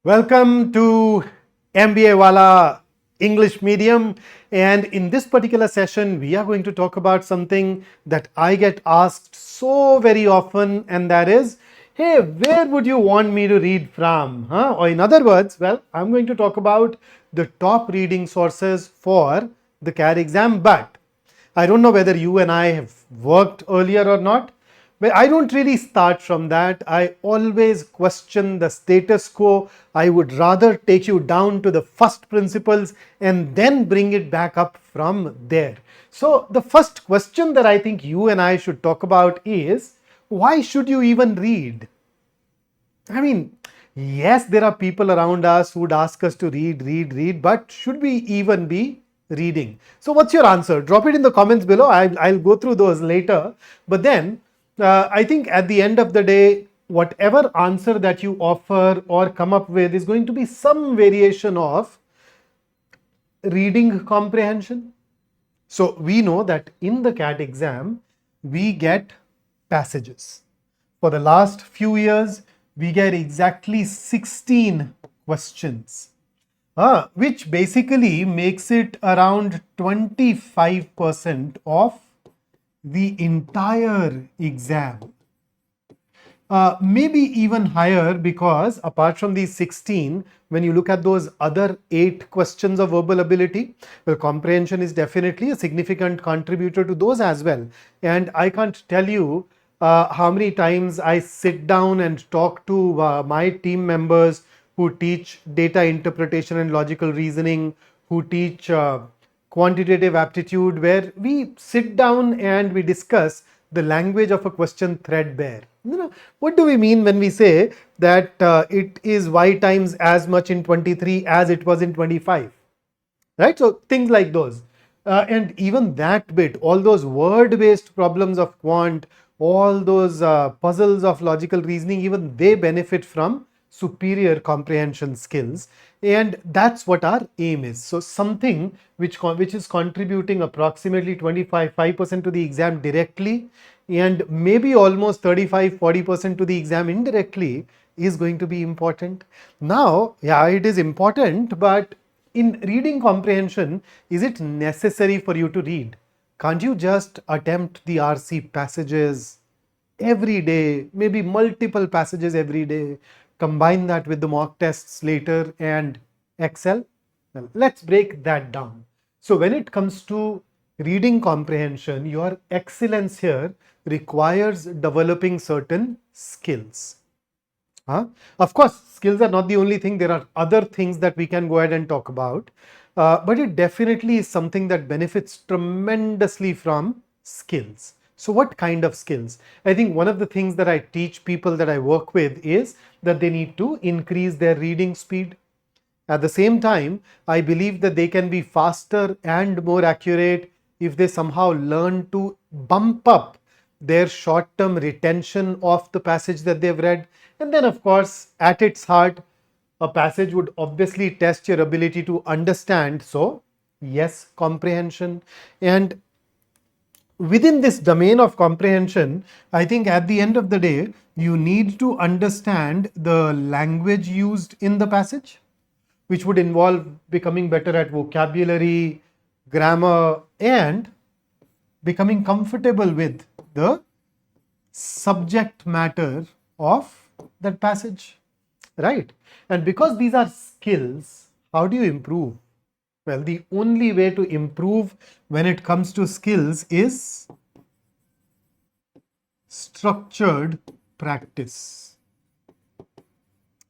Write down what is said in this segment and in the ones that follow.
Welcome to MBA Wallah English Medium, and in this particular session we are going to talk about something that I get asked so very often, and that is, hey, where would you want me to read from? Or in other words, well, I'm going to talk about the top reading sources for the CAD exam, but I don't know whether you and I have worked earlier or not. But I don't really start from that. I always question the status quo. I would rather take you down to the first principles and then bring it back up from there. So the first question that I think you and I should talk about is, why should you even read? I mean, yes, there are people around us who would ask us to read, but should we even be reading? So what's your answer? Drop it in the comments below. I'll go through those later. But then I think at the end of the day, whatever answer that you offer or come up with is going to be some variation of reading comprehension. So we know that in the CAT exam, we get passages. For the last few years, we get exactly 16 questions, which basically makes it around 25% of the entire exam. Maybe even higher, because apart from these 16, when you look at those other 8 questions of verbal ability, well, comprehension is definitely a significant contributor to those as well. And I can't tell you how many times I sit down and talk to my team members who teach data interpretation and logical reasoning, who teach quantitative aptitude, where we sit down and we discuss the language of a question threadbare. What do we mean when we say that it is y times as much in 23 as it was in 25? Right? So things like those. And even that bit, all those word-based problems of quant, all those puzzles of logical reasoning, even they benefit from superior comprehension skills. And that's what our aim is. So something which is contributing approximately 25% to the exam directly, and maybe almost 35-40% to the exam indirectly, is going to be important. Now, yeah, it is important, but in reading comprehension, is it necessary for you to read? Can't you just attempt the RC passages every day, maybe multiple passages every day, combine that with the mock tests later and excel? Well, let's break that down. So when it comes to reading comprehension, your excellence here requires developing certain skills. Of course, skills are not the only thing. There are other things that we can go ahead and talk about. But it definitely is something that benefits tremendously from skills. So what kind of skills? I think one of the things that I teach people that I work with is that they need to increase their reading speed. At the same time, I believe that they can be faster and more accurate if they somehow learn to bump up their short-term retention of the passage that they've read. And then, of course, at its heart, a passage would obviously test your ability to understand. So, yes, comprehension. And within this domain of comprehension, I think at the end of the day, you need to understand the language used in the passage, which would involve becoming better at vocabulary, grammar, and becoming comfortable with the subject matter of that passage, right? And because these are skills, how do you improve? Well, the only way to improve when it comes to skills is structured practice.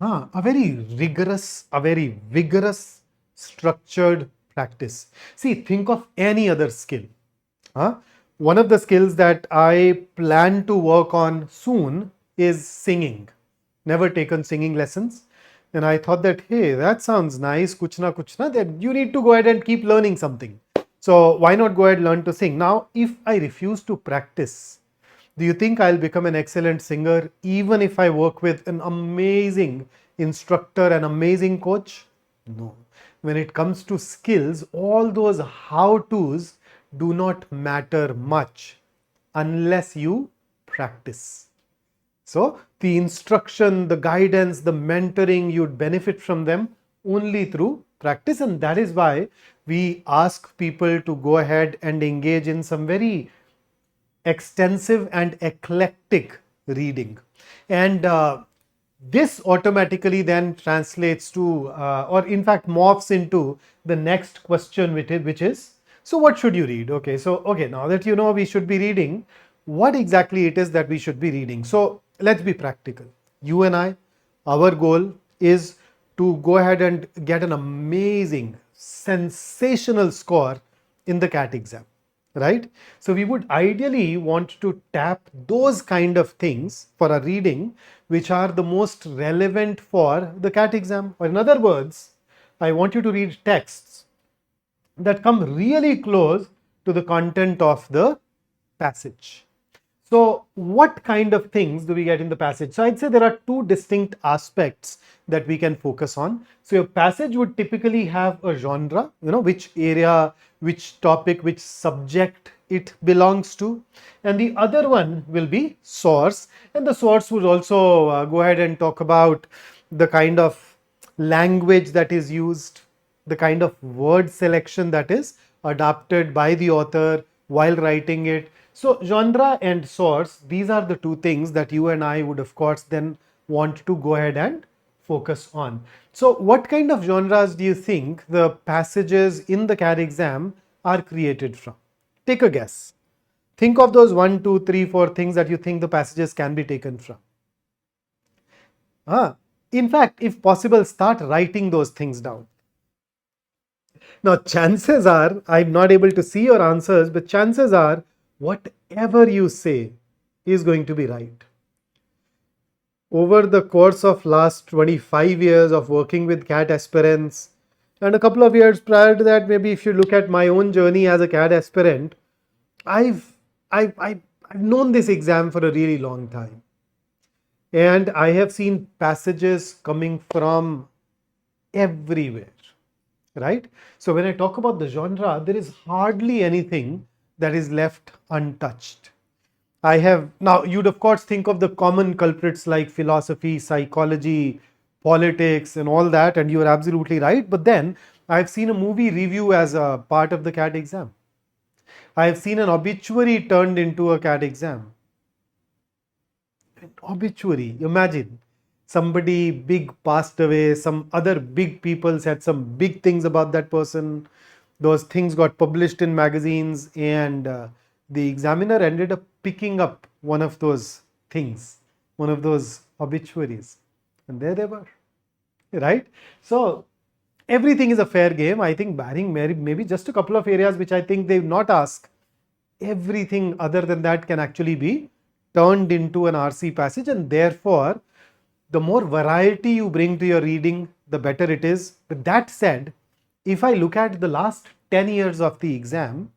A very vigorous, structured practice. See, think of any other skill. One of the skills that I plan to work on soon is singing. Never taken singing lessons. And I thought that, hey, that sounds nice, kuch na, that you need to go ahead and keep learning something. So why not go ahead and learn to sing? Now, if I refuse to practice, do you think I'll become an excellent singer even if I work with an amazing instructor, an amazing coach? No. When it comes to skills, all those how-tos do not matter much unless you practice. So the instruction, the guidance, the mentoring, you'd benefit from them only through practice. And that is why we ask people to go ahead and engage in some very extensive and eclectic reading. And this automatically then translates to, or in fact morphs into the next question, which is, so what should you read? Okay, now that you know we should be reading, what exactly it is that we should be reading? So let's be practical. You and I, our goal is to go ahead and get an amazing, sensational score in the CAT exam, right? So we would ideally want to tap those kind of things for our reading which are the most relevant for the CAT exam. Or in other words, I want you to read texts that come really close to the content of the passage. So what kind of things do we get in the passage? So I'd say there are two distinct aspects that we can focus on. So your passage would typically have a genre, which area, which topic, which subject it belongs to. And the other one will be source. And the source would also go ahead and talk about the kind of language that is used, the kind of word selection that is adapted by the author while writing it. So genre and source, these are the two things that you and I would of course then want to go ahead and focus on. So what kind of genres do you think the passages in the CAT exam are created from? Take a guess. Think of those 1, 2, 3, 4 things that you think the passages can be taken from. In fact, if possible, start writing those things down. Now, chances are, I'm not able to see your answers, but chances are whatever you say is going to be right. Over the course of last 25 years of working with CAT aspirants, and a couple of years prior to that, maybe if you look at my own journey as a CAT aspirant, I've known this exam for a really long time. And I have seen passages coming from everywhere, right? So when I talk about the genre, there is hardly anything that is left untouched. Now you'd of course think of the common culprits like philosophy, psychology, politics and all that, and you're absolutely right. But then I've seen a movie review as a part of the CAT exam. I have seen an obituary turned into a CAT exam. An obituary, imagine. Somebody big passed away, some other big people said some big things about that person. Those things got published in magazines, and the examiner ended up picking up one of those things, one of those obituaries. And there they were, right? So everything is a fair game. I think barring maybe just a couple of areas which I think they will not ask, everything other than that can actually be turned into an RC passage, and therefore the more variety you bring to your reading, the better it is. With that said, if I look at the last 10 years of the exam,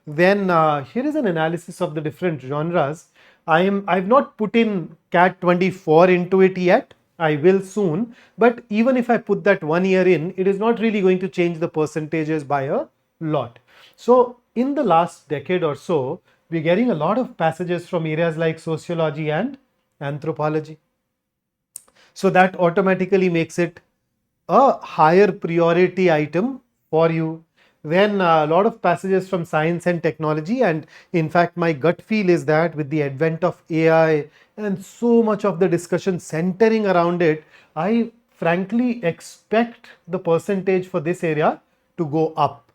then here is an analysis of the different genres. I've not put in CAT 24 into it yet. I will soon. But even if I put that 1 year in, it is not really going to change the percentages by a lot. So in the last decade or so, we're getting a lot of passages from areas like sociology and anthropology. So that automatically makes it a higher priority item for you. Then a lot of passages from science and technology, and in fact my gut feel is that with the advent of AI and so much of the discussion centering around it, I frankly expect the percentage for this area to go up.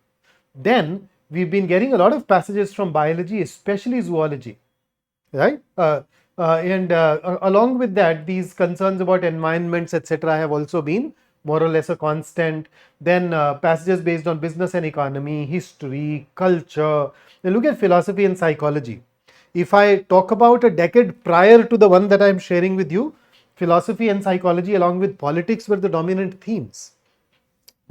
Then we've been getting a lot of passages from biology, especially zoology, right? Along with that, these concerns about environments, etc., have also been more or less a constant. Then passages based on business and economy, history, culture. Now look at philosophy and psychology. If I talk about a decade prior to the one that I'm sharing with you, philosophy and psychology along with politics were the dominant themes.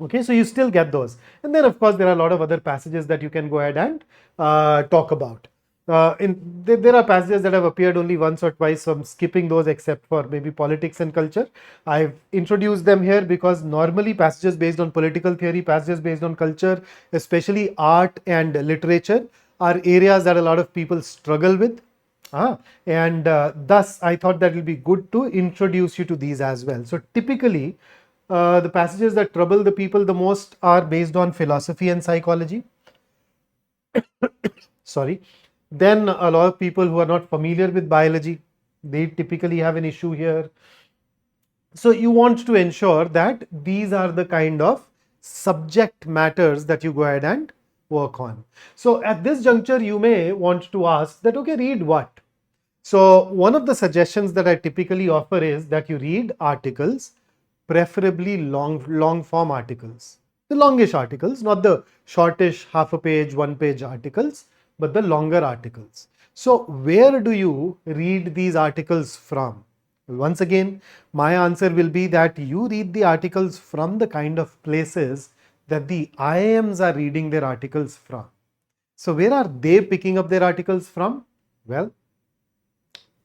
Okay, so you still get those. And then of course there are a lot of other passages that you can go ahead and talk about. There are passages that have appeared only once or twice, so I'm skipping those except for maybe politics and culture. I've introduced them here because normally passages based on political theory, passages based on culture, especially art and literature, are areas that a lot of people struggle with. Thus I thought that it will be good to introduce you to these as well. So typically the passages that trouble the people the most are based on philosophy and psychology. Sorry. Then a lot of people who are not familiar with biology, they typically have an issue here. So you want to ensure that these are the kind of subject matters that you go ahead and work on. So at this juncture, you may want to ask that, okay, read what? So one of the suggestions that I typically offer is that you read articles, preferably long form articles, the longish articles, not the shortish half a page, 1 page articles, but the longer articles. So where do you read these articles from? Once again, my answer will be that you read the articles from the kind of places that the IIMs are reading their articles from. So where are they picking up their articles from? Well,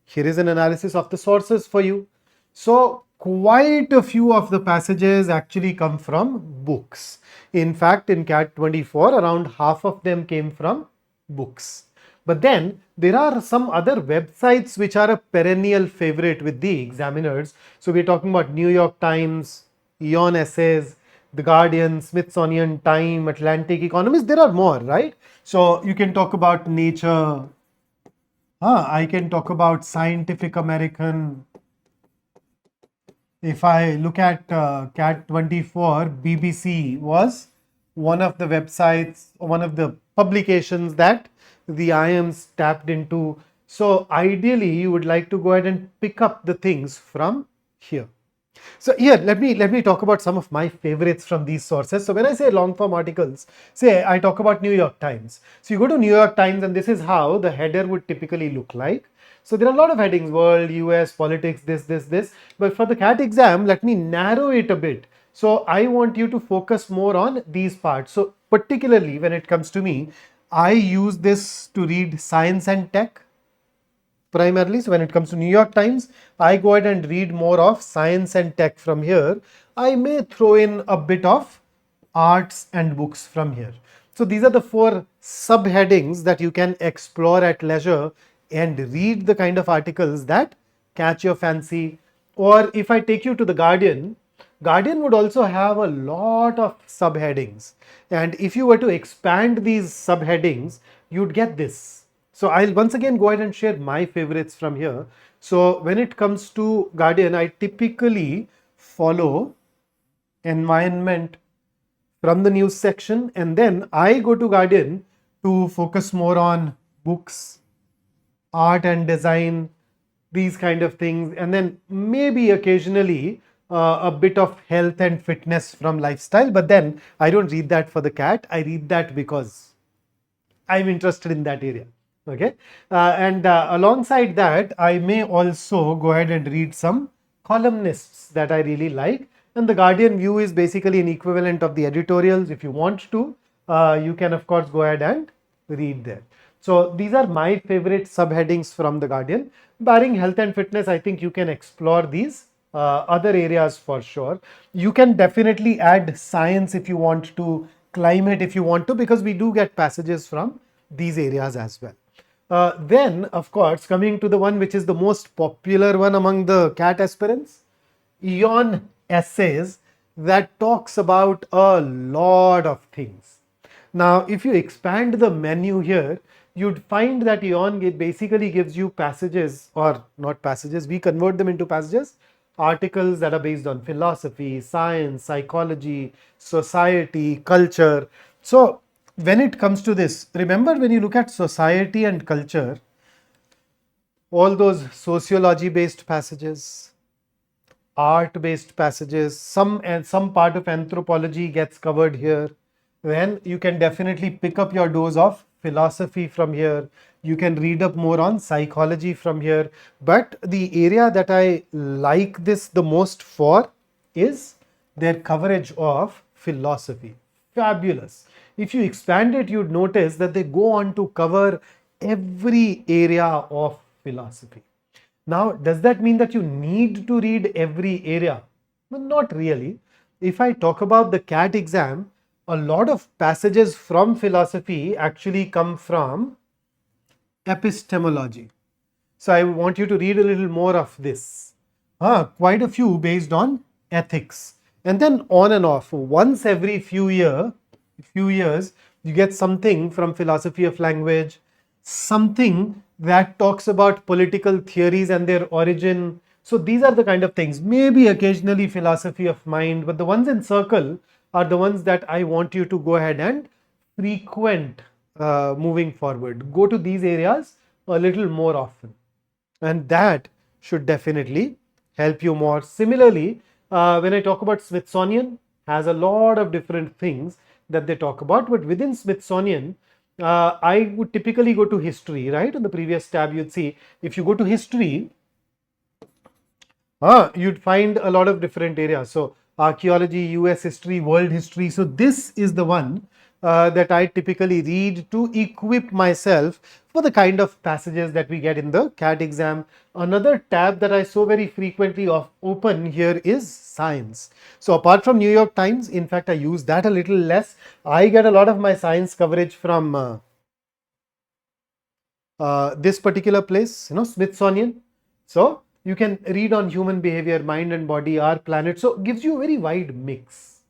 here is an analysis of the sources for you. So quite a few of the passages actually come from books. In fact, in CAT 24, around half of them came from books. But then there are some other websites which are a perennial favorite with the examiners. So we're talking about New York Times, Eon Essays, The Guardian, Smithsonian, Time, Atlantic Economist. There are more, right? So you can talk about Nature. I can talk about Scientific American. If I look at CAT 24, BBC was one of the websites, one of the publications that the IIMs tapped into. So ideally, you would like to go ahead and pick up the things from here. So here, let me talk about some of my favorites from these sources. So when I say long form articles, say I talk about New York Times. So you go to New York Times and this is how the header would typically look like. So there are a lot of headings: world, US, politics, this. But for the CAT exam, let me narrow it a bit. So I want you to focus more on these parts. So particularly when it comes to me, I use this to read science and tech primarily. So when it comes to New York Times, I go ahead and read more of science and tech from here. I may throw in a bit of arts and books from here. So these are the 4 subheadings that you can explore at leisure and read the kind of articles that catch your fancy. Or if I take you to the Guardian, Guardian would also have a lot of subheadings. And if you were to expand these subheadings, you'd get this. So I'll once again go ahead and share my favorites from here. So when it comes to Guardian, I typically follow environment from the news section, and then I go to Guardian to focus more on books, art and design, these kind of things, and then maybe occasionally a bit of health and fitness from lifestyle. But then I don't read that for the CAT. I read that because I'm interested in that area. Okay, and alongside that, I may also go ahead and read some columnists that I really like. And the Guardian View is basically an equivalent of the editorials. If you want to, you can of course go ahead and read there. So these are my favorite subheadings from the Guardian. Barring health and fitness, I think you can explore these other areas for sure. You can definitely add science if you want to, climate if you want to, because we do get passages from these areas as well. Then, of course, coming to the one which is the most popular one among the CAT aspirants, Eon Essays, that talks about a lot of things. Now, if you expand the menu here, you'd find that Eon basically gives you passages, or not passages, we convert them into passages, articles that are based on philosophy, science, psychology, society, culture. So when it comes to this, remember when you look at society and culture, all those sociology based passages, art based passages, some part of anthropology gets covered here, then you can definitely pick up your dose of philosophy from here. You can read up more on psychology from here. But the area that I like this the most for is their coverage of philosophy. Fabulous. If you expand it, you'd notice that they go on to cover every area of philosophy. Now, does that mean that you need to read every area? Well, not really. If I talk about the CAT exam, a lot of passages from philosophy actually come from epistemology. So I want you to read a little more of this. Quite a few based on ethics. And then on and off. Once every few years, you get something from philosophy of language, something that talks about political theories and their origin. So these are the kind of things. Maybe occasionally philosophy of mind, but the ones in circle are the ones that I want you to go ahead and frequent moving forward. Go to these areas a little more often, and that should definitely help you more. Similarly, when I talk about Smithsonian, has a lot of different things that they talk about, but within Smithsonian, I would typically go to history, right? On the previous tab, you'd see if you go to history, you'd find a lot of different areas. So archaeology, US history, world history. So this is the one that I typically read to equip myself for the kind of passages that we get in the CAT exam. Another tab that I so very frequently open here is science. So apart from New York Times, in fact, I use that a little less. I get a lot of my science coverage from this particular place, Smithsonian. So you can read on human behavior, mind and body, our planet. So it gives you a very wide mix,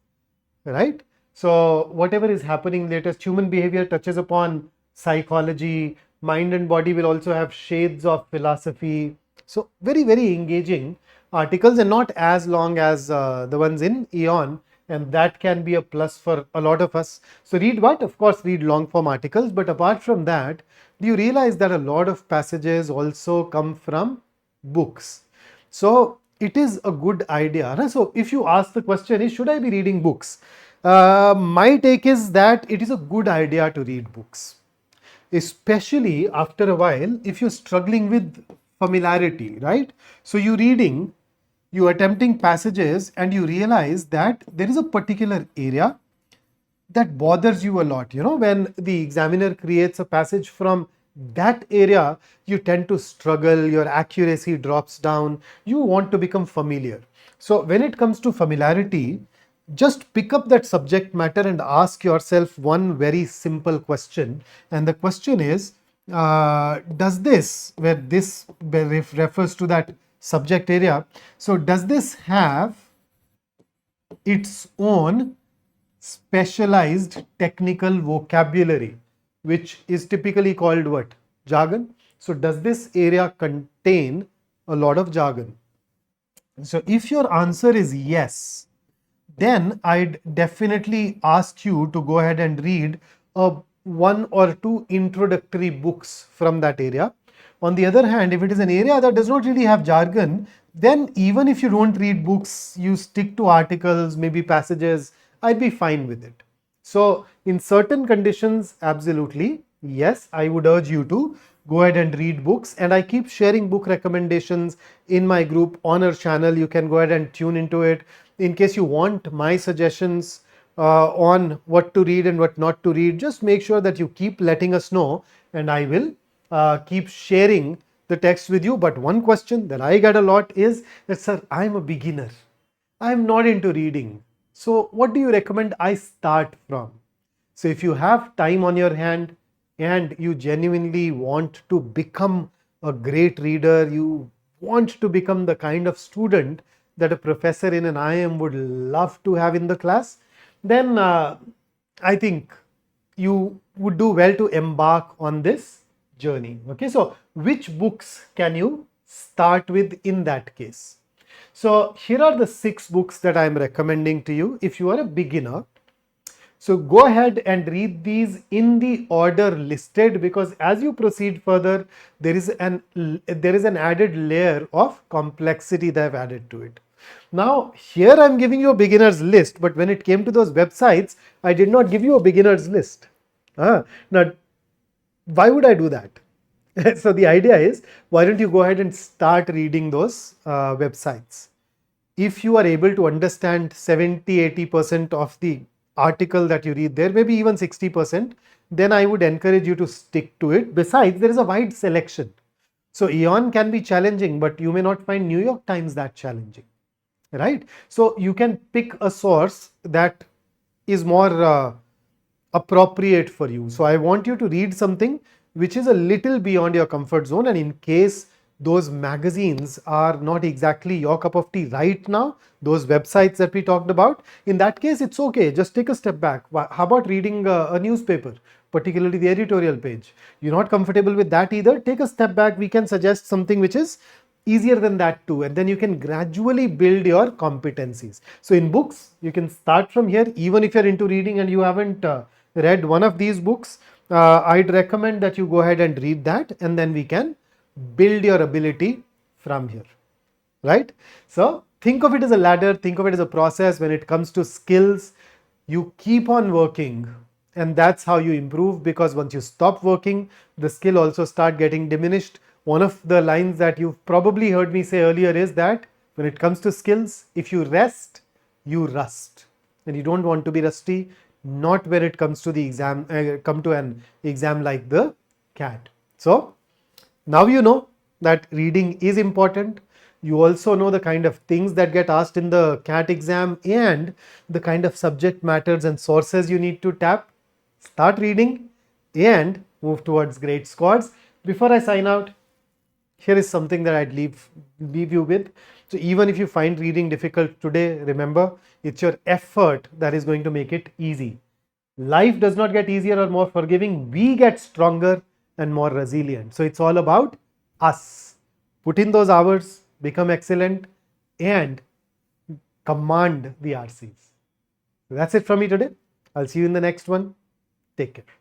right? So whatever is happening latest, human behavior touches upon psychology, mind and body will also have shades of philosophy. So very, very engaging articles, and not as long as the ones in Aeon, and that can be a plus for a lot of us. So read what? Of course, read long form articles, but apart from that, do you realize that a lot of passages also come from books? So it is a good idea. So if you ask the question is, should I be reading books? My take is that it is a good idea to read books, especially after a while if you're struggling with familiarity, right? So you're attempting passages and you realize that there is a particular area that bothers you a lot. When the examiner creates a passage from that area, you tend to struggle, your accuracy drops down, you want to become familiar. So when it comes to familiarity, just pick up that subject matter and ask yourself one very simple question. And the question is, does this, where this refers to that subject area, so does this have its own specialized technical vocabulary, which is typically called what? Jargon. So does this area contain a lot of jargon? So if your answer is yes, then I'd definitely ask you to go ahead and read one or two introductory books from that area. On the other hand, if it is an area that does not really have jargon, then even if you don't read books, you stick to articles, maybe passages, I'd be fine with it. So in certain conditions, absolutely, yes, I would urge you to go ahead and read books, and I keep sharing book recommendations in my group on our channel. You can go ahead and tune into it in case you want my suggestions on what to read and what not to read. Just make sure that you keep letting us know, and I will keep sharing the text with you. But one question that I get a lot is that, sir, I'm a beginner, I'm not into reading, so what do you recommend I start from? So if you have time on your hand and you genuinely want to become a great reader, you want to become the kind of student that a professor in an IIM would love to have in the class, then I think you would do well to embark on this journey. Okay, so which books can you start with in that case? So here are the 6 books that I am recommending to you if you are a beginner. So go ahead and read these in the order listed, because as you proceed further, there is an added layer of complexity that I've added to it. Now here I'm giving you a beginner's list, but when it came to those websites, I did not give you a beginner's list. Now, why would I do that? So the idea is, why don't you go ahead and start reading those websites? If you are able to understand 70-80% of the article that you read there, maybe even 60%, then I would encourage you to stick to it. Besides, there is a wide selection. So Aeon can be challenging, but you may not find New York Times that challenging, right? So you can pick a source that is more appropriate for you. So I want you to read something which is a little beyond your comfort zone, and in case those magazines are not exactly your cup of tea right now, those websites that we talked about, in that case, it's okay. Just take a step back. How about reading a newspaper, particularly the editorial page? You're not comfortable with that either. Take a step back. We can suggest something which is easier than that too, and then you can gradually build your competencies. So in books, you can start from here. Even if you're into reading and you haven't read one of these books, I'd recommend that you go ahead and read that, and then we can build your ability from here, right? So think of it as a ladder, think of it as a process. When it comes to skills, you keep on working, and that's how you improve, because once you stop working, the skill also start getting diminished. One of the lines that you've probably heard me say earlier is that when it comes to skills, if you rest, you rust, and you don't want to be rusty, not when it comes to the exam, come to an exam like the CAT. So now you know that reading is important. You also know the kind of things that get asked in the CAT exam and the kind of subject matters and sources you need to tap. Start reading and move towards great scores. Before I sign out, here is something that I'd leave you with. So even if you find reading difficult today, remember, it's your effort that is going to make it easy. Life does not get easier or more forgiving. We get stronger and more resilient. So it's all about us. Put in those hours, become excellent, and command the RCs. That's it from me today. I'll see you in the next one. Take care.